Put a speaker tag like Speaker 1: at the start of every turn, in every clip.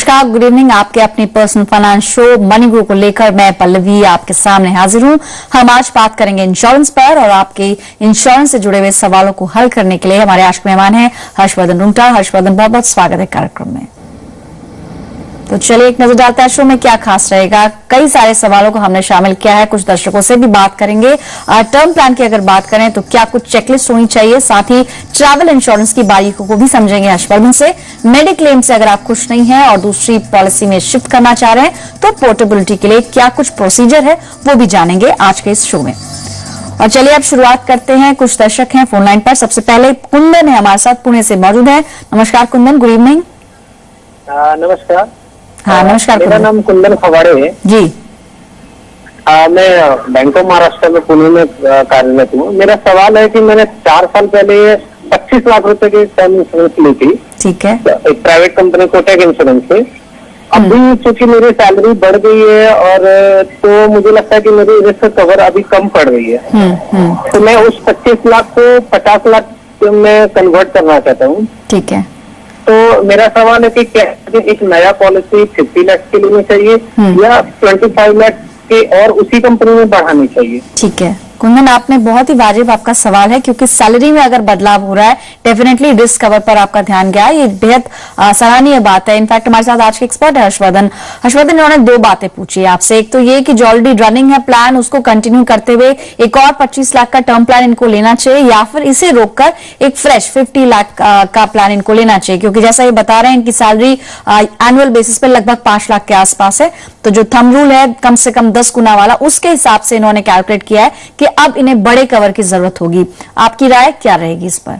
Speaker 1: नमस्कार, good evening. आपके अपनी पर्सनल फाइनेंस शो मनी गुरु को लेकर मैं पल्लवी आपके सामने हाजिर हूं। हम आज बात करेंगे इंश्योरेंस पर और आपके इंश्योरेंस से जुड़े हुए सवालों को हल करने के लिए हमारे आज के मेहमान हैं हर्षवर्धन रुंगटा। हर्षवर्धन, बहुत बहुत स्वागत है कार्यक्रम में। तो चलिए एक नजर डालते हैं शो में क्या खास रहेगा। कई सारे सवालों को हमने शामिल किया है, कुछ दर्शकों से भी बात करेंगे। टर्म प्लान की अगर बात करें तो क्या कुछ चेकलिस्ट होनी चाहिए, साथ ही ट्रैवल इंश्योरेंस की बारीकियों को भी समझेंगे हर्षवर्धन से। मेडिक्लेम से अगर आप खुश नहीं हैं और दूसरी पॉलिसी में शिफ्ट करना चाह रहे हैं तो पोर्टेबिलिटी के लिए क्या कुछ प्रोसीजर है वो भी जानेंगे आज के इस शो में। और चलिए अब शुरुआत करते हैं। कुछ दर्शक हैं फोन लाइन पर। सबसे पहले कुंदन है हमारे साथ, पुणे से मौजूद है। नमस्कार कुंदन, गुड इवनिंग।
Speaker 2: नमस्कार।
Speaker 1: हाँ नमस्कार।
Speaker 2: मेरा नाम कुंदन फवाड़े है जी। मैं बैंक ऑफ महाराष्ट्र में पुणे में कार्यरत हूँ। मेरा सवाल है कि मैंने 4 साल पहले 25 लाख रुपए की टर्म इंश्योरेंस ली थी।
Speaker 1: ठीक है।
Speaker 2: एक प्राइवेट कंपनी कोटक इंश्योरेंस से। अभी चूंकि मेरी सैलरी बढ़ गई है और तो मुझे लगता है कि मेरी रिस्क कवर अभी कम पड़ रही है। तो मैं उस 25 लाख को 50 लाख में कन्वर्ट करना चाहता हूँ।
Speaker 1: ठीक है।
Speaker 2: तो मेरा सवाल है कि क्या एक नया पॉलिसी 50 लाख की लेनी चाहिए या 25 लाख के और उसी कंपनी में बढ़ानी चाहिए?
Speaker 1: ठीक है कुंदन, आपने बहुत ही वाजिब आपका सवाल है, क्योंकि सैलरी में अगर बदलाव हो रहा है डेफिनेटली रिस्क कवर पर आपका ध्यान गया। ये बेहद सराहनीय बात है। इनफैक्ट हमारे साथ आज के एक्सपर्ट है हर्षवर्धन। हर्षवर्धन, इन्होंने 2 बातें पूछी है आपसे। एक तो ये कि जो ऑलरेडी रनिंग है प्लान उसको कंटिन्यू करते हुए एक और 25 लाख का टर्म प्लान इनको लेना चाहिए, या फिर इसे रोककर एक फ्रेश 50 लाख का प्लान इनको लेना चाहिए, क्योंकि जैसा ये बता रहे हैं इनकी सैलरी एनुअल बेसिस पर लगभग 5 लाख के आसपास है। तो जो थंब रूल है कम से कम 10 गुना वाला, उसके हिसाब से इन्होंने कैलकुलेट किया है कि अब इन्हें बड़े कवर की जरूरत होगी। आपकी राय क्या रहेगी इस पर?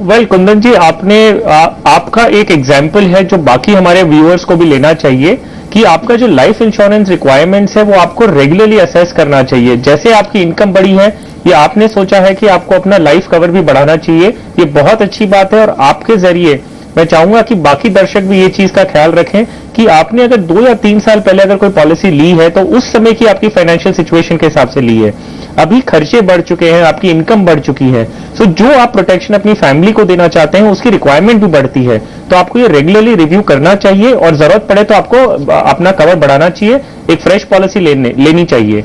Speaker 3: वेल कुंदन जी, आपका एक एग्जाम्पल है जो बाकी हमारे व्यूअर्स को भी लेना चाहिए कि आपका जो लाइफ इंश्योरेंस रिक्वायरमेंट्स है वो आपको रेगुलरली असेस करना चाहिए। जैसे आपकी इनकम बढ़ी है, ये आपने सोचा है कि आपको अपना लाइफ कवर भी बढ़ाना चाहिए, ये बहुत अच्छी बात है। और आपके जरिए मैं चाहूंगा कि बाकी दर्शक भी ये चीज का ख्याल रखें कि आपने अगर 2 या 3 साल पहले अगर कोई पॉलिसी ली है तो उस समय की आपकी फाइनेंशियल सिचुएशन के हिसाब से ली है। अभी खर्चे बढ़ चुके हैं, आपकी इनकम बढ़ चुकी है, सो जो आप प्रोटेक्शन अपनी फैमिली को देना चाहते हैं उसकी रिक्वायरमेंट भी बढ़ती है। तो आपको ये रेगुलरली रिव्यू करना चाहिए और जरूरत पड़े तो आपको अपना कवर बढ़ाना चाहिए, एक फ्रेश पॉलिसी लेनी चाहिए।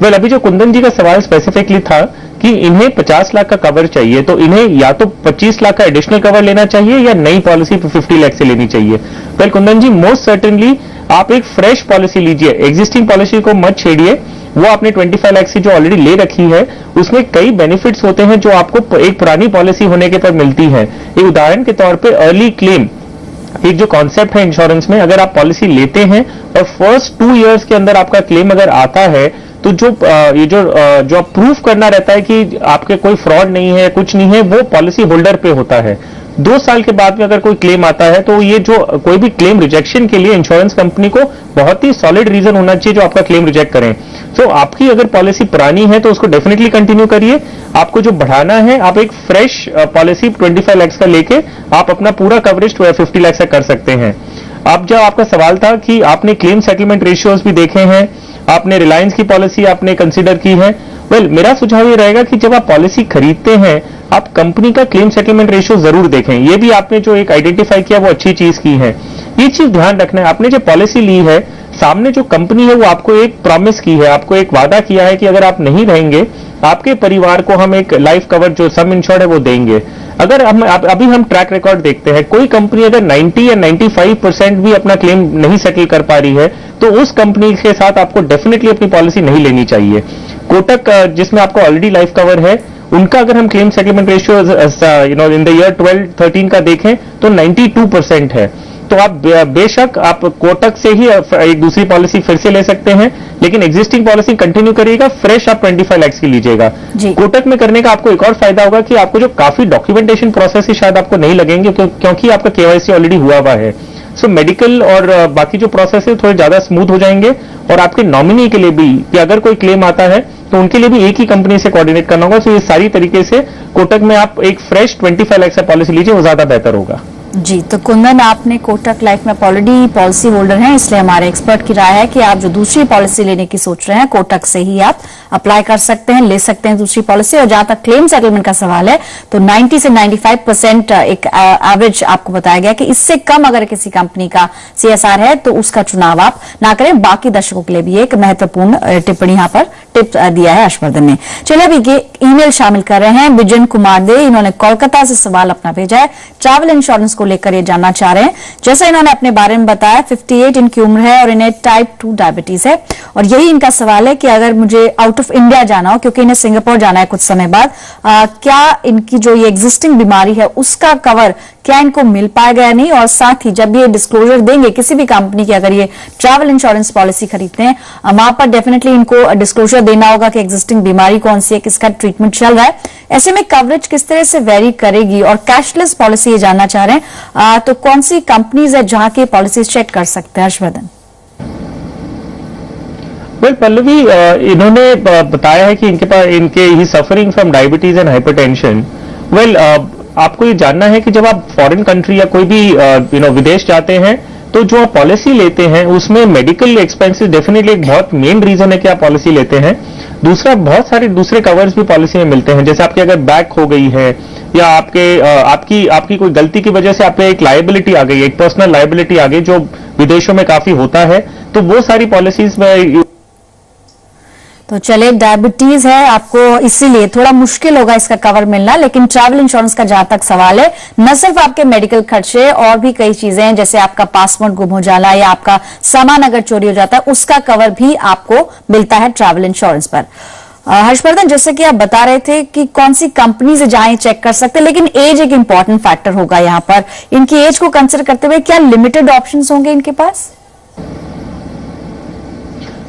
Speaker 3: वेल, अभी जो कुंदन जी का सवाल स्पेसिफिकली था कि इन्हें 50 लाख का कवर चाहिए, तो इन्हें या तो 25 लाख का एडिशनल कवर लेना चाहिए या नई पॉलिसी 50 लाख से लेनी चाहिए। वेल कुंदन जी, मोस्ट सर्टेनली आप एक फ्रेश पॉलिसी लीजिए, एग्जिस्टिंग पॉलिसी को मत छेड़िए। वो आपने 25 लाख से जो ऑलरेडी ले रखी है उसमें कई बेनिफिट्स होते हैं जो आपको एक पुरानी पॉलिसी होने के पर मिलती है। एक उदाहरण के तौर पर अर्ली क्लेम एक जो कॉन्सेप्ट है इंश्योरेंस में, अगर आप पॉलिसी लेते हैं और फर्स्ट 2 इयर्स के अंदर आपका क्लेम अगर आता है तो जो आप प्रूफ करना रहता है कि आपके कोई फ्रॉड नहीं है, कुछ नहीं है, वो पॉलिसी होल्डर पे होता है। 2 साल के बाद में अगर कोई क्लेम आता है तो ये जो कोई भी क्लेम रिजेक्शन के लिए इंश्योरेंस कंपनी को बहुत ही सॉलिड रीजन होना चाहिए जो आपका क्लेम रिजेक्ट करें। सो आपकी अगर पॉलिसी पुरानी है तो उसको डेफिनेटली कंटिन्यू करिए। आपको जो बढ़ाना है, आप एक फ्रेश पॉलिसी 25 लाख का लेके आप अपना पूरा कवरेज 50 लाख से कर सकते हैं। अब जब आपका सवाल था कि आपने क्लेम सेटलमेंट रेशियोज भी देखे हैं, आपने रिलायंस की पॉलिसी आपने कंसीडर की है। वेल, मेरा सुझाव ये रहेगा कि जब आप पॉलिसी खरीदते हैं आप कंपनी का क्लेम सेटलमेंट रेशियो जरूर देखें। ये भी आपने जो एक आइडेंटिफाई किया वो अच्छी चीज की है। ये चीज ध्यान रखना है, आपने जो पॉलिसी ली है सामने जो कंपनी है वो आपको एक प्रॉमिस की है, आपको एक वादा किया है कि अगर आप नहीं रहेंगे आपके परिवार को हम एक लाइफ कवर जो सम इंश्योर्ड है वो देंगे। अगर अभी हम ट्रैक रिकॉर्ड देखते हैं, कोई कंपनी अगर 90 या 95% भी अपना क्लेम नहीं सेटल कर पा रही है तो उस कंपनी के साथ आपको डेफिनेटली अपनी पॉलिसी नहीं लेनी चाहिए। कोटक जिसमें आपको ऑलरेडी लाइफ कवर है, उनका अगर हम claim settlement ratio in the year 12-13 का देखें तो 92% है। तो आप बेशक आप कोटक से ही एक दूसरी पॉलिसी फिर से ले सकते हैं, लेकिन एग्जिस्टिंग पॉलिसी कंटिन्यू करिएगा, फ्रेश आप 25 लाख की लीजिएगा। कोटक में करने का आपको एक और फायदा होगा कि आपको जो काफी डॉक्यूमेंटेशन प्रोसेस ही शायद आपको नहीं लगेंगे क्योंकि आपका केवाईसी ऑलरेडी हुआ है। सो मेडिकल और बाकी जो प्रोसेस है थोड़े ज्यादा स्मूथ हो जाएंगे। और आपके नॉमिनी के लिए भी कि अगर कोई क्लेम आता है तो उनके लिए भी एक ही कंपनी से कोऑर्डिनेट करना होगा। तो ये सारी तरीके से कोटक में आप एक फ्रेश 25 लाख से पॉलिसी लीजिए, वो ज्यादा बेहतर होगा।
Speaker 1: जी, तो कुंदन, आपने कोटक लाइफ में ऑलरेडी पॉलिसी होल्डर हैं, इसलिए हमारे एक्सपर्ट की राय है कि आप जो दूसरी पॉलिसी लेने की सोच रहे हैं कोटक से ही आप अप्लाई कर सकते हैं, ले सकते हैं दूसरी पॉलिसी। और जहां तक क्लेम सेटलमेंट का सवाल है तो 90 से 95% एक एवरेज आपको बताया गया कि इससे कम अगर किसी कंपनी का CSR है तो उसका चुनाव आप ना करें। बाकी दर्शकों के लिए भी एक महत्वपूर्ण टिप्पणी यहाँ पर टिप दिया है हर्षवर्धन ने। चलिए अभी ये ईमेल शामिल कर रहे हैं बिजन कुमार दे, इन्होंने कोलकाता से सवाल अपना भेजा है, ट्रैवल इंश्योरेंस को लेकर ये जानना चाह रहे हैं। जैसा इन्होंने अपने बारे में बताया, 58 इनकी उम्र है और इन्हें टाइप 2 डायबिटीज है। और यही इनका सवाल है कि अगर मुझे आउट ऑफ इंडिया जाना हो, क्योंकि इन्हें सिंगापुर जाना है कुछ समय बाद, क्या इनकी जो ये एग्जिस्टिंग बीमारी है उसका कवर क्या इनको मिल पाएगा या नहीं। और साथ ही जब ये डिस्क्लोजर देंगे किसी भी कंपनी की, अगर ये ट्रैवल इंश्योरेंस पॉलिसी खरीदते हैं, वहां पर डेफिनेटली इनको डिस्क्लोजर देना होगा कि एग्जिस्टिंग बीमारी कौन सी है, किसका ट्रीटमेंट चल रहा है। ऐसे में कवरेज किस तरह से वेरी करेगी। और कैशलेस पॉलिसी ये जानना चाह रहे हैं, तो कौन सी कंपनीज है जहां की पॉलिसी चेक कर सकते हैं हर्षवर्धन।
Speaker 3: वेल पल्लवी, इन्होंने बताया है कि इनके ही suffering from diabetes and hypertension. Well, आपको ये जानना है कि जब आप फॉरेन कंट्री या कोई भी विदेश जाते हैं तो जो आप पॉलिसी लेते हैं उसमें मेडिकल एक्सपेंसेस डेफिनेटली एक बहुत मेन रीजन है कि आप पॉलिसी लेते हैं। दूसरा, बहुत सारे दूसरे कवर्स भी पॉलिसी में मिलते हैं, जैसे आपकी अगर बैक हो गई है या आपकी कोई गलती की वजह से आप पे एक लायबिलिटी आ गई, एक पर्सनल लायबिलिटी आ गई, जो विदेशों में काफी होता है, तो वो सारी पॉलिसीज में।
Speaker 1: तो चले, डायबिटीज है आपको, इसीलिए थोड़ा मुश्किल होगा इसका कवर मिलना। लेकिन ट्रैवल इंश्योरेंस का जहां तक सवाल है, न सिर्फ आपके मेडिकल खर्चे और भी कई चीजें हैं, जैसे आपका पासपोर्ट गुम हो जाना या आपका सामान अगर चोरी हो जाता है, उसका कवर भी आपको मिलता है ट्रैवल इंश्योरेंस पर। हर्षवर्धन, जैसे कि आप बता रहे थे कि कौन सी कंपनी से जाएं चेक कर सकते हैं, लेकिन एज एक इंपॉर्टेंट फैक्टर होगा यहाँ पर। इनकी एज को कंसिडर करते हुए क्या लिमिटेड ऑप्शंस होंगे इनके पास?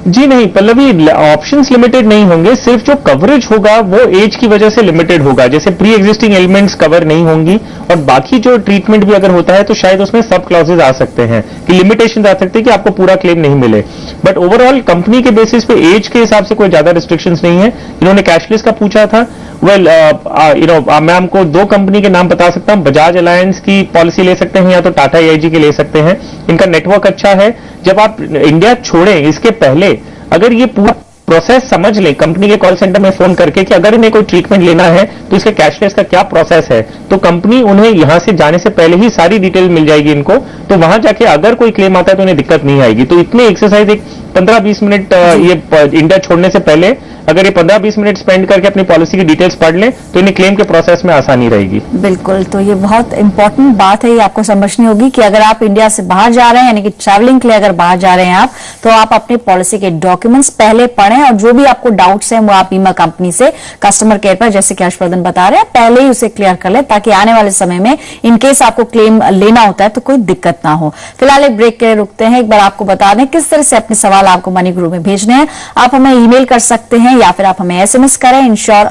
Speaker 3: जी नहीं पल्लवी, ऑप्शंस लिमिटेड नहीं होंगे, सिर्फ जो कवरेज होगा वो एज की वजह से लिमिटेड होगा। जैसे प्री एग्जिस्टिंग एलिमेंट्स कवर नहीं होंगी और बाकी जो ट्रीटमेंट भी अगर होता है तो शायद उसमें सब क्लॉजेज आ सकते हैं कि लिमिटेशन आ सकती है कि आपको पूरा क्लेम नहीं मिले। बट ओवरऑल कंपनी के बेसिस पे एज के हिसाब से कोई ज्यादा रिस्ट्रिक्शंस नहीं है। इन्होंने कैशलेस का पूछा था। वेल, मैं आपको 2 कंपनी के नाम बता सकता हूं। बजाज अलायंस की पॉलिसी ले सकते हैं या तो टाटा AIG की ले सकते हैं। इनका नेटवर्क अच्छा है। जब आप इंडिया छोड़ें इसके पहले अगर ये पूरा प्रोसेस समझ लें कंपनी के कॉल सेंटर में फोन करके कि अगर इन्हें कोई ट्रीटमेंट लेना है तो इसके कैशलेस का क्या प्रोसेस है, तो कंपनी उन्हें यहां से जाने से पहले ही सारी डिटेल मिल जाएगी इनको। तो वहां जाके अगर कोई क्लेम आता है तो उन्हें दिक्कत नहीं आएगी। तो इतनी एक्सरसाइज एक 15-20 मिनट ये इंडिया छोड़ने से पहले अगर ये 15-20 मिनट स्पेंड करके अपनी पॉलिसी की डिटेल्स पढ़ लें तो इन्हें क्लेम के प्रोसेस में आसानी रहेगी।
Speaker 1: बिल्कुल, तो ये बहुत इंपॉर्टेंट बात है, ये आपको समझनी होगी कि अगर आप इंडिया से बाहर जा रहे हैं, यानी कि ट्रैवलिंग के लिए अगर बाहर जा रहे हैं आप, तो आप अपनी पॉलिसी के डॉक्यूमेंट्स पहले पढ़ें और जो भी आपको डाउट्स हैं वो आप बीमा कंपनी से कस्टमर केयर पर, जैसे कि हर्षवर्धन बता रहे हैं, पहले ही उसे क्लियर कर लें ताकि आने वाले समय में इनकेस आपको क्लेम लेना होता है तो कोई दिक्कत ना हो। फिलहाल एक ब्रेक के लिए रुकते हैं। एक बार आपको बता दें किस तरह से अपने सवाल आपको मनी गुरु में भेजने हैं। आप हमें ईमेल कर सकते हैं या फिर आप हमें SMS करें। इंश्योर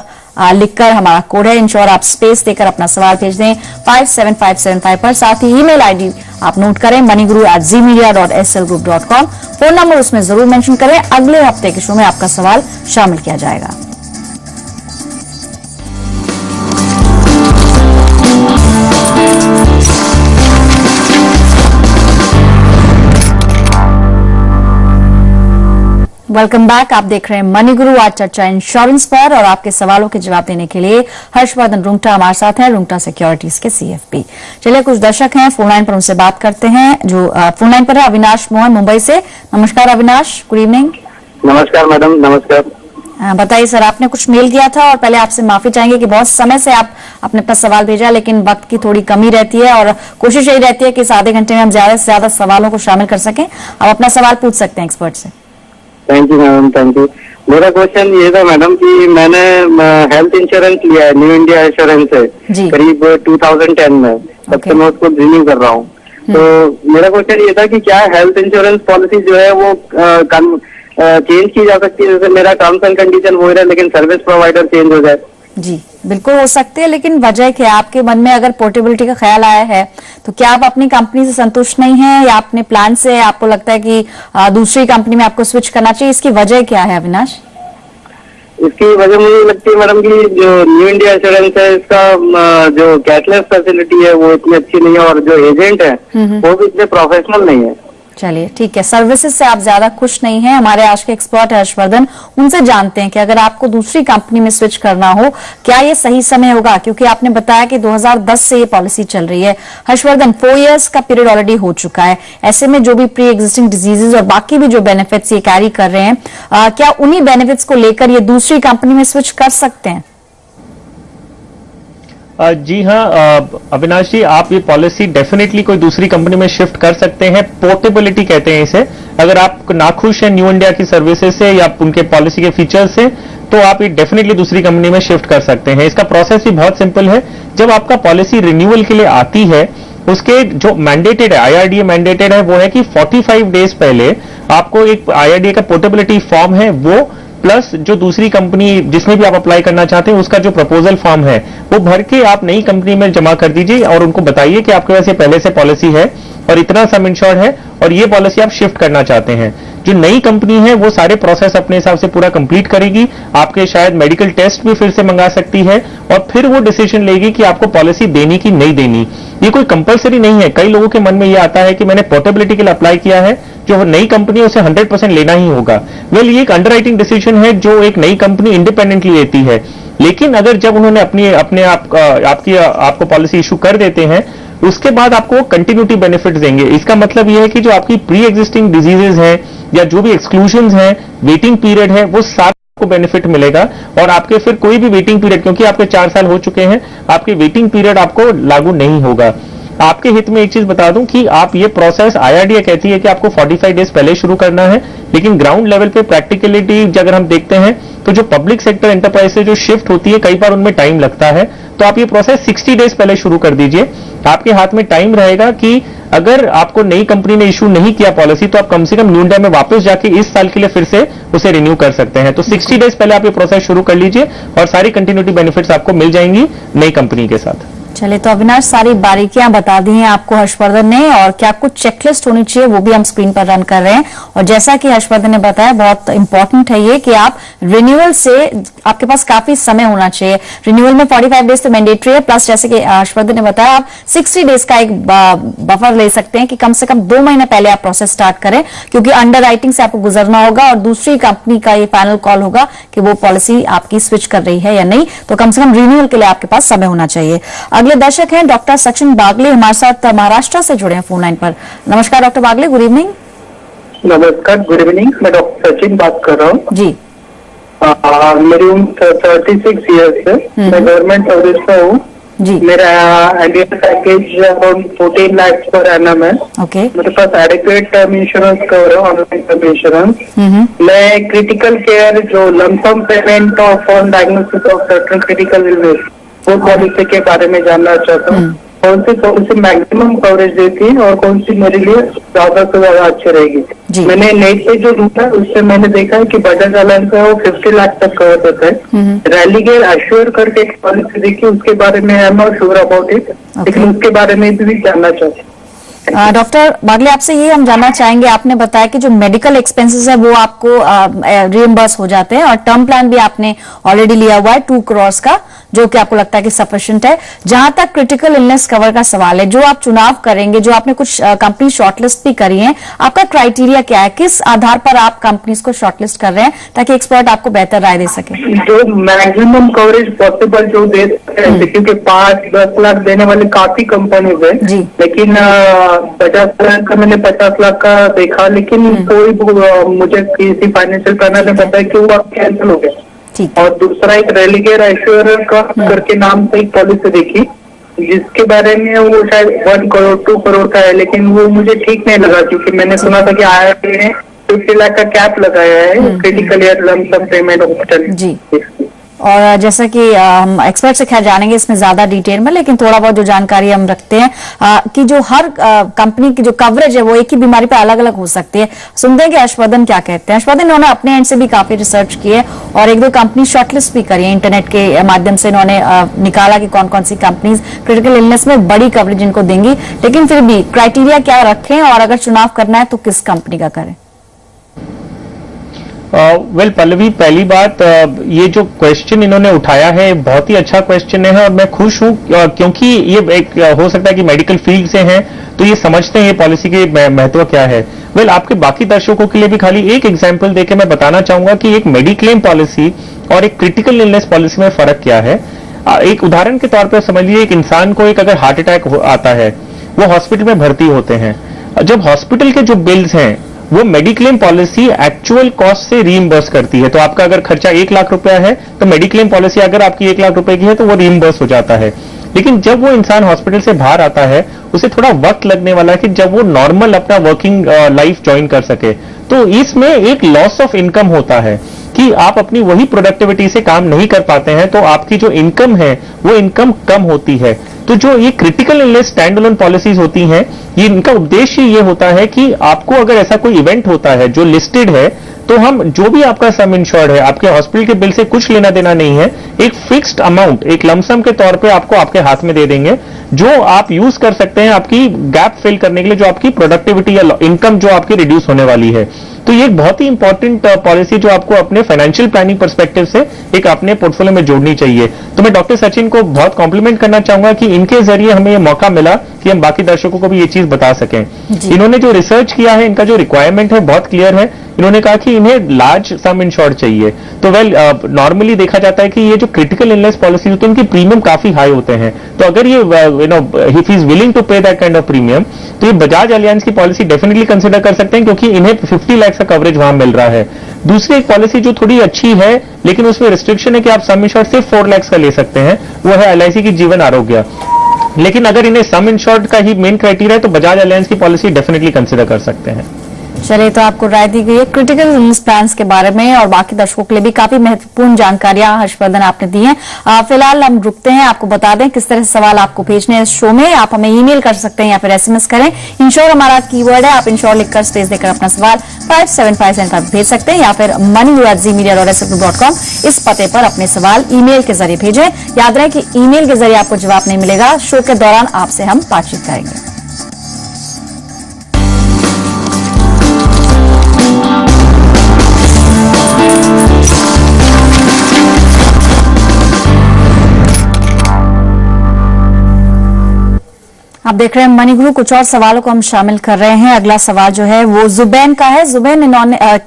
Speaker 1: लिखकर, हमारा कोड है इंश्योर, आप स्पेस देकर अपना सवाल भेज दें 57575 पर। साथ ही ईमेल आईडी आप नोट करें moneyGuru@zmedia.slgroup.com। फोन नंबर उसमें जरूर मेंशन करें। अगले हफ्ते के शो में आपका सवाल शामिल किया जाएगा। Welcome back. आप देख रहे हैं मनी गुरु। आज चर्चा इंश्योरेंस पर और आपके सवालों के जवाब देने के लिए हर्षवर्धन रुंगटा हमारे साथ हैं, रुंगटा सिक्योरिटीज के CFP। चलिए, कुछ दर्शक हैं फोन लाइन पर, उनसे बात करते हैं। जो फोन लाइन पर है अविनाश मोहन मुंबई से। नमस्कार अविनाश, गुड इवनिंग।
Speaker 2: नमस्कार मैडम, नमस्कार।
Speaker 1: बताइए सर, आपने कुछ मेल किया था और पहले आपसे माफी चाहेंगे कि बहुत समय से आपने अपना सवाल भेजा, लेकिन वक्त की थोड़ी कमी रहती है और कोशिश यही रहती है कि इस आधे घंटे में हम ज्यादा से ज्यादा सवालों को शामिल कर सकें। आप अपना सवाल पूछ सकते हैं एक्सपर्ट से।
Speaker 2: Thank you madam, thank you. मेरा क्वेश्चन ये था मैडम कि मैंने हेल्थ इंश्योरेंस लिया है न्यू इंडिया इंश्योरेंस से करीब 2010 में, तब से मैं उसको रिन्यू कर रहा हूँ। तो मेरा क्वेश्चन ये था कि क्या हेल्थ इंश्योरेंस पॉलिसी जो है वो चेंज की जा सकती है? जैसे मेरा टर्म्स एंड कंडीशन हो रहा है लेकिन सर्विस प्रोवाइडर चेंज हो जाए।
Speaker 1: जी बिल्कुल हो सकते हैं, लेकिन वजह क्या है? आपके मन में अगर पोर्टेबिलिटी का ख्याल आया है तो क्या आप अपनी कंपनी से संतुष्ट नहीं हैं या अपने प्लान से आपको लगता है कि दूसरी कंपनी में आपको स्विच करना चाहिए? इसकी वजह क्या है अविनाश?
Speaker 2: इसकी वजह मुझे लगती है मैडम कि जो न्यू इंडिया इंश्योरेंस है इसका जो कैशलेस फैसिलिटी है वो इतनी अच्छी नहीं है, और जो एजेंट है वो भी इतने प्रोफेशनल नहीं है।
Speaker 1: चलिए ठीक है, सर्विसेज से आप ज्यादा खुश नहीं हैं। हमारे आज के एक्सपर्ट हर्षवर्धन, उनसे जानते हैं कि अगर आपको दूसरी कंपनी में स्विच करना हो, क्या ये सही समय होगा? क्योंकि आपने बताया कि 2010 से ये पॉलिसी चल रही है। हर्षवर्धन, 4 इयर्स का पीरियड ऑलरेडी हो चुका है। ऐसे में जो भी प्री एग्जिस्टिंग डिजीजेज और बाकी भी जो बेनिफिट्स ये कैरी कर रहे हैं, क्या उन्हीं बेनिफिट्स को लेकर ये दूसरी कंपनी में स्विच कर सकते हैं?
Speaker 3: जी हाँ अविनाश जी, आप ये पॉलिसी डेफिनेटली कोई दूसरी कंपनी में शिफ्ट कर सकते हैं। पोर्टेबिलिटी कहते हैं इसे। अगर आप नाखुश हैं न्यू इंडिया की सर्विसेज से या उनके पॉलिसी के फीचर्स से, तो आप ये डेफिनेटली दूसरी कंपनी में शिफ्ट कर सकते हैं। इसका प्रोसेस भी बहुत सिंपल है। जब आपका पॉलिसी रिन्यूअल के लिए आती है, उसके जो मैंडेटेड है, IRDA मैंडेटेड है, वो है कि 45 डेज पहले आपको एक IRDA का पोर्टेबिलिटी फॉर्म है, वो प्लस जो दूसरी कंपनी जिसमें भी आप अप्लाई करना चाहते हैं उसका जो प्रपोजल फॉर्म है वो भर के आप नई कंपनी में जमा कर दीजिए और उनको बताइए कि आपके पास ये पहले से पॉलिसी है और इतना सम इंश्योर्ड है और ये पॉलिसी आप शिफ्ट करना चाहते हैं। जो नई कंपनी है वो सारे प्रोसेस अपने हिसाब से पूरा कंप्लीट करेगी, आपके शायद मेडिकल टेस्ट भी फिर से मंगा सकती है और फिर वो डिसीजन लेगी कि आपको पॉलिसी देनी कि नहीं देनी। ये कोई कंपलसरी नहीं है। कई लोगों के मन में ये आता है कि मैंने पोर्टेबिलिटी के लिए अप्लाई किया है, जो नई कंपनी है उसे 100% लेना ही होगा। वेल, ये एक अंडरराइटिंग डिसीजन है जो एक नई कंपनी इंडिपेंडेंटली लेती है। लेकिन अगर जब उन्होंने आपको पॉलिसी इशू कर देते हैं, उसके बाद आपको कंटिन्यूटी बेनिफिट्स देंगे। इसका मतलब यह है कि जो आपकी प्री एग्जिस्टिंग डिजीजेज हैं या जो भी एक्सक्लूजन्स हैं, वेटिंग पीरियड है, वो सारा आपको बेनिफिट मिलेगा और आपके फिर कोई भी वेटिंग पीरियड, क्योंकि आपके 4 साल हो चुके हैं, आपके वेटिंग पीरियड आपको लागू नहीं होगा। आपके हित में एक चीज बता दूं कि आप ये प्रोसेस, IRDA कहती है कि आपको 45 डेज पहले शुरू करना है, लेकिन ग्राउंड लेवल पे प्रैक्टिकलिटी अगर हम देखते हैं तो जो पब्लिक सेक्टर एंटरप्राइज से जो शिफ्ट होती है, कई बार उनमें टाइम लगता है। तो आप ये प्रोसेस 60 डेज पहले शुरू कर दीजिए। आपके हाथ में टाइम रहेगा कि अगर आपको नई कंपनी ने इशू नहीं किया पॉलिसी, तो आप कम से कम न्यू इंडिया में वापस जाके इस साल के लिए फिर से उसे रिन्यू कर सकते हैं। तो 60 डेज पहले आप ये प्रोसेस शुरू कर लीजिए और सारी कंटिन्यूटी बेनिफिट्स आपको मिल जाएंगी नई कंपनी के साथ।
Speaker 1: चलिए, तो अविनाश, सारी बारीकियां बता दी हैं आपको हर्षवर्धन ने, और क्या कुछ चेकलिस्ट होनी चाहिए वो भी हम स्क्रीन पर रन कर रहे हैं। और जैसा कि हर्षवर्धन ने बताया, बहुत इंपॉर्टेंट है ये कि आप रिन्यूअल से आपके पास काफी समय होना चाहिए। रिन्यूअल में 45 डेज तो मैंडेटरी है, प्लस जैसे कि हर्षवर्धन ने बताया आप 60 डेज का एक बफर ले सकते हैं कि कम से कम 2 महीने पहले आप प्रोसेस स्टार्ट करें, क्योंकि अंडर राइटिंग से आपको गुजरना होगा और दूसरी कंपनी का ये फाइनल कॉल होगा कि वो पॉलिसी आपकी स्विच कर रही है या नहीं। तो कम से कम रिन्यूअल के लिए आपके पास समय होना चाहिए। अगले दर्शक हैं डॉक्टर सचिन बागले, हमारे साथ महाराष्ट्र से जुड़े हैं फोन लाइन पर। नमस्कार डॉक्टर बागले, गुड इवनिंग।
Speaker 2: नमस्कार, गुड इवनिंग। मैं डॉक्टर सचिन बात कर रहा हूँ जी। मेरी उम्र 36 ईयर्स है। मैं गवर्नमेंट सर्विस में हूँ जी। मेरा annual package around 14 lakh per annum है। ओके। मेरे पास एडिक्वेट टर्म इंश्योरेंस कवर है, ऑनलाइन टर्म इंश्योरेंस। मैं क्रिटिकल केयर जो lump sum payment of on diagnosis of certain critical illness, वो पॉलिसी के बारे में जानना चाहता हूँ। कौन सी पॉलिसी मैक्सिमम कवरेज देती है और कौन सी मेरे लिए ज्यादा से ज्यादा अच्छी रहेगी। मैंने नेट पे जो ढूंढा उससे मैंने देखा है कि बजाज अलायंस है वो 50 लाख तक कवर देता है। रैलीगेयर एश्योर करके एक पॉलिसी देखी, उसके बारे में I am not sure about it, लेकिन उसके बारे में भी जानना चाहती हूँ।
Speaker 1: डॉक्टर बागले, आपसे ये हम जानना चाहेंगे, आपने बताया कि जो मेडिकल एक्सपेंसेस है वो आपको रिएम्बर्स हो जाते हैं और टर्म प्लान भी आपने ऑलरेडी लिया हुआ है 2 करोड़ का, जो कि आपको लगता है कि सफिशिएंट है। जहां तक क्रिटिकल इलनेस कवर का सवाल है, जो आप चुनाव करेंगे, जो आपने कुछ कंपनी शॉर्टलिस्ट भी करी है, आपका क्राइटेरिया क्या है? किस आधार पर आप कंपनीज को शॉर्टलिस्ट कर रहे हैं ताकि एक्सपर्ट आपको बेहतर राय दे सके?
Speaker 2: जो मैक्सिमम कवरेज पॉसिबल जो दे सकते हैं, क्योंकि 5-10 लाख देने वाले काफी कंपनीज है, लेकिन 50 लाख का मैंने 50 लाख का देखा, लेकिन कोई मुझे किसी फाइनेंशियल प्लानर ने बताया कि वो आप कैंसिल हो गया। और दूसरा एक रेलिगेयर एश्योरर का करके नाम से एक पॉलिसी देखी, जिसके बारे में वो शायद 1 करोड़ 2 करोड़ का है, लेकिन वो मुझे ठीक नहीं लगा, क्योंकि मैंने सुना था कि IRDA ने 50 लाख का कैप लगाया है critical year lump sum payment hospital.
Speaker 1: और जैसा कि हम एक्सपर्ट से खैर जानेंगे इसमें ज्यादा डिटेल में, लेकिन थोड़ा बहुत जो जानकारी हम रखते हैं कि जो हर कंपनी की जो कवरेज है वो एक ही बीमारी पर अलग अलग हो सकती है। सुनते हैं कि हर्षवर्धन क्या कहते हैं। हर्षवर्धन, इन्होंने अपने एंड से भी काफी रिसर्च की है और 1-2 कंपनी शॉर्टलिस्ट भी करी है, इंटरनेट के माध्यम से इन्होंने निकाला कि कौन कौन सी कंपनीज क्रिटिकल इलनेस में बड़ी कवरेज इनको देंगी, लेकिन फिर भी क्राइटेरिया क्या रखें और अगर चुनाव करना है तो किस कंपनी का करें?
Speaker 3: वेल पल्लवी, पहली बात, ये जो क्वेश्चन इन्होंने उठाया है बहुत ही अच्छा क्वेश्चन है और मैं खुश हूं क्योंकि ये एक हो सकता है कि मेडिकल फील्ड से हैं तो ये समझते हैं ये पॉलिसी के महत्व क्या है। वेल आपके बाकी दर्शकों के लिए भी खाली एक एग्जांपल देके मैं बताना चाहूंगा कि एक मेडिक्लेम पॉलिसी और एक क्रिटिकल इलनेस पॉलिसी में फर्क क्या है। एक उदाहरण के तौर पर समझ लीजिए, एक इंसान को एक अगर हार्ट अटैक आता है, वो हॉस्पिटल में भर्ती होते हैं। जब हॉस्पिटल के जो बिल्स हैं वो मेडिक्लेम पॉलिसी एक्चुअल कॉस्ट से रीइंबर्स करती है। तो आपका अगर खर्चा 1 लाख रुपया है तो मेडिक्लेम पॉलिसी अगर आपकी 1 लाख रुपए की है तो वो रीइंबर्स हो जाता है। लेकिन जब वो इंसान हॉस्पिटल से बाहर आता है उसे थोड़ा वक्त लगने वाला है कि जब वो नॉर्मल अपना वर्किंग लाइफ ज्वाइन कर सके। तो इसमें एक लॉस ऑफ इनकम होता है कि आप अपनी वही प्रोडक्टिविटी से काम नहीं कर पाते हैं, तो आपकी जो इनकम है वो इनकम कम होती है। तो जो ये critical illness stand alone policies होती हैं, ये इनका उद्देश्य ये होता है कि आपको अगर ऐसा कोई इवेंट होता है जो लिस्टेड है, तो हम जो भी आपका सम इंश्योर्ड है, आपके हॉस्पिटल के बिल से कुछ लेना देना नहीं है, एक फिक्स्ड अमाउंट, एक लमसम के तौर पे आपको आपके हाथ में दे देंगे, जो आप यूज कर सकते हैं आपकी गैप फिल करने के लिए, जो आपकी प्रोडक्टिविटी या इनकम जो आपकी रिड्यूस होने वाली है। तो ये एक बहुत ही इंपॉर्टेंट पॉलिसी जो आपको अपने फाइनेंशियल प्लानिंग पर्सपेक्टिव से एक अपने पोर्टफोलियो में जोड़नी चाहिए। तो मैं डॉक्टर सचिन को बहुत कॉम्प्लीमेंट करना चाहूंगा कि इनके जरिए हमें ये मौका मिला कि हम बाकी दर्शकों को भी ये चीज बता सकें। इन्होंने जो रिसर्च किया है, इनका जो रिक्वायरमेंट है बहुत क्लियर है। इन्होंने कहा कि इन्हें लार्ज सम इंश्योर्ड चाहिए। तो वेल नॉर्मली देखा जाता है कि ये जो क्रिटिकल इलनेस पॉलिसी होती है उनकी प्रीमियम काफी हाई होते हैं। तो अगर ये इफ इज विलिंग टू पे दैट काइंड ऑफ प्रीमियम, तो ये बजाज अलियांस की पॉलिसी डेफिनेटली कंसिडर कर सकते हैं क्योंकि इन्हें 50 लाख का कवरेज वहां मिल रहा है। दूसरी एक पॉलिसी जो थोड़ी अच्छी है लेकिन उसमें रिस्ट्रिक्शन है कि आप सम इंश्योर्ड सिर्फ 4 लाख का ले सकते हैं, वो है LIC की जीवन आरोग्य। लेकिन अगर इन्हें सम इंश्योर्ड का ही मेन क्राइटेरिया है तो बजाज अलियांस की पॉलिसी डेफिनेटली कंसिडर कर सकते हैं।
Speaker 1: चलिए, तो आपको राय दी गई है क्रिटिकल इलनेस प्लान्स के बारे में और बाकी दर्शकों के लिए भी काफी महत्वपूर्ण जानकारियां हर्षवर्धन आपने दी हैं। फिलहाल हम रुकते हैं, आपको बता दें किस तरह से सवाल आपको भेजने हैं इस शो में। आप हमें ईमेल कर सकते हैं या फिर SMS करें। इंश्योर हमारा कीवर्ड है, आप इंश्योर लिखकर स्पेस देकर अपना सवाल 575 पर भेज सकते हैं या फिर money@zmedia.com इस पते पर अपने सवाल ईमेल के जरिए भेजें। याद रहे कि ईमेल के जरिए आपको जवाब नहीं मिलेगा, शो के दौरान आपसे हम बातचीत करेंगे। आप देख रहे हैं मनी गुरु। कुछ और सवालों को हम शामिल कर रहे हैं। अगला सवाल जो है वो जुबैन का है। जुबैन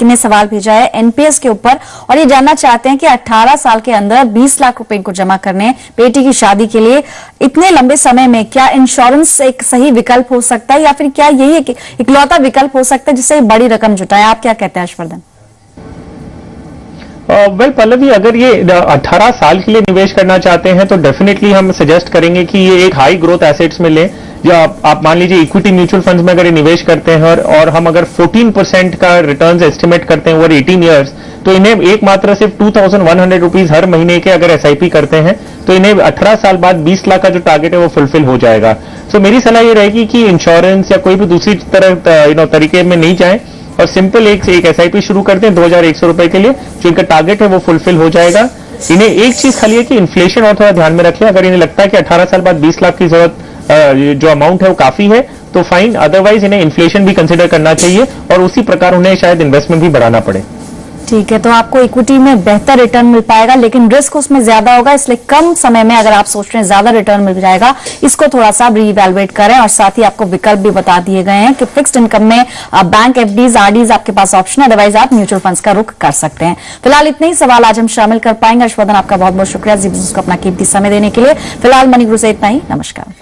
Speaker 1: ने सवाल भेजा है NPS के ऊपर और ये जानना चाहते हैं कि 18 साल के अंदर 20 लाख रुपए इनको जमा करने हैं बेटी की शादी के लिए। इतने लंबे समय में क्या इंश्योरेंस एक सही विकल्प हो सकता है या फिर क्या यही एक इकलौता विकल्प हो सकता है जिससे बड़ी रकम जुटाए? आप क्या कहते हैं हर्षवर्धन?
Speaker 3: वेल पल्लवी, अगर ये 18 साल के लिए निवेश करना चाहते हैं तो डेफिनेटली हम सजेस्ट करेंगे कि ये एक हाई ग्रोथ एसेट्स में लें। जो आप मान लीजिए इक्विटी म्यूचुअल फंड्स में अगर ये निवेश करते हैं और हम अगर 14% का रिटर्न्स एस्टिमेट करते हैं ओवर 18 ईयर्स, तो इन्हें एक मात्र सिर्फ 2100 रुपीज हर महीने के अगर SIP करते हैं तो इन्हें 18 साल बाद 20 लाख का जो टारगेट है वो फुलफिल हो जाएगा। सो मेरी सलाह ये रहेगी कि इंश्योरेंस या कोई भी दूसरी तरह तरीके में नहीं जाएं और सिंपल एक SIP शुरू करते हैं 2100 रुपए के लिए, जो इनका टारगेट है वो फुलफिल हो जाएगा। इन्हें एक चीज खाली है कि इन्फ्लेशन और थोड़ा ध्यान में रखें। अगर इन्हें लगता है कि 18 साल बाद 20 लाख की जरूरत जो अमाउंट है वो काफी है तो फाइन, अदरवाइज इन्हें इन्फ्लेशन भी कंसिडर करना चाहिए और उसी प्रकार उन्हें शायद इन्वेस्टमेंट भी बढ़ाना पड़े।
Speaker 1: ठीक है, तो आपको इक्विटी में बेहतर रिटर्न मिल पाएगा लेकिन रिस्क उसमें ज्यादा होगा, इसलिए कम समय में अगर आप सोच रहे हैं ज्यादा रिटर्न मिल जाएगा, इसको थोड़ा सा रीइवैल्यूएट करें। और साथ ही आपको विकल्प भी बता दिए गए हैं कि फिक्स्ड इनकम में बैंक FDs RDs आपके पास ऑप्शन है, अदरवाइज आप म्यूचुअल फंड्स का रुख कर सकते हैं। फिलहाल इतने ही सवाल आज हम शामिल कर पाएंगे। हर्षवर्धन, आपका बहुत बहुत शुक्रिया जी बिजनेस को अपना कीमती समय देने के लिए। फिलहाल मनी गुरु से इतना ही। नमस्कार।